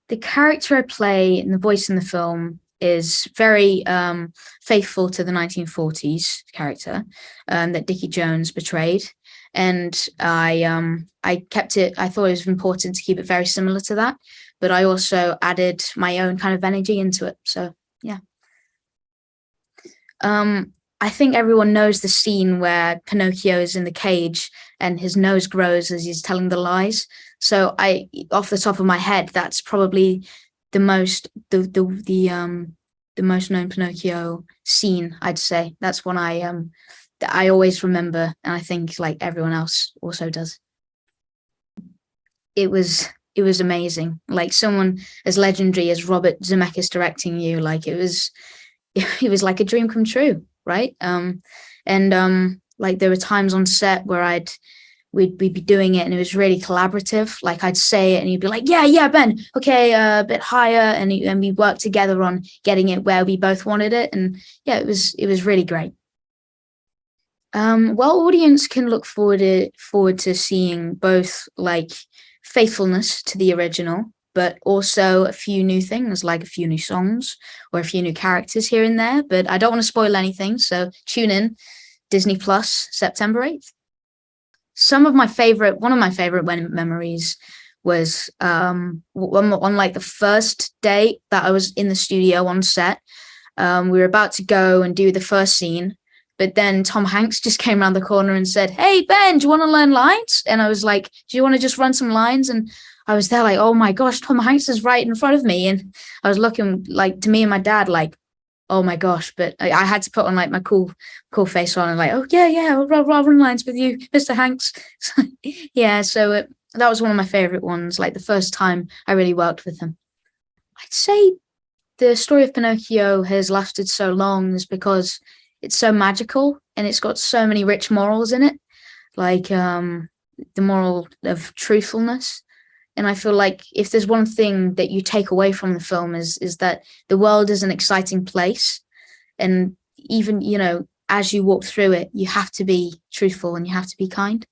The character I play and the voice in the film is very faithful to the 1940s character that Dickie Jones portrayed, and I kept it. I thought it was important to keep it very similar to that, but I also added my own kind of energy into it. So yeah. I think everyone knows the scene where Pinocchio is in the cage and his nose grows as he's telling the lies. So off the top of my head, that's probably the most the most known Pinocchio scene. I'd say that's one that I always remember, and I think like everyone else also does. It was amazing. Like someone as legendary as Robert Zemeckis directing you, like it was like a dream come true, right? And like there were times on set where we'd be doing it and it was really collaborative. Like I'd say it and he'd be like, yeah, Ben, okay, a bit higher, and we worked together on getting it where we both wanted it, and yeah, it was really great. Well, audience can look forward to seeing both like faithfulness to the original, but also a few new things, like a few new songs or a few new characters here and there. But I don't want to spoil anything, so tune in. Disney Plus, September 8th. One of my favorite memories was on like the first day that I was in the studio on set. We were about to go and do the first scene, but then Tom Hanks just came around the corner and said, "Hey Ben, do you want to learn lines?" And I was like, "Do you want to just run some lines?" And I was there like, "Oh my gosh, Tom Hanks is right in front of me." And I was looking like to me and my dad like, "Oh my gosh!" But I had to put on like my cool face on and like, "Oh yeah, I'll run lines with you, Mr. Hanks." So, yeah, so that was one of my favorite ones. Like the first time I really worked with him. I'd say the story of Pinocchio has lasted so long is because it's so magical and it's got so many rich morals in it, like the moral of truthfulness. And I feel like if there's one thing that you take away from the film is that the world is an exciting place, and even as you walk through it, you have to be truthful and you have to be kind.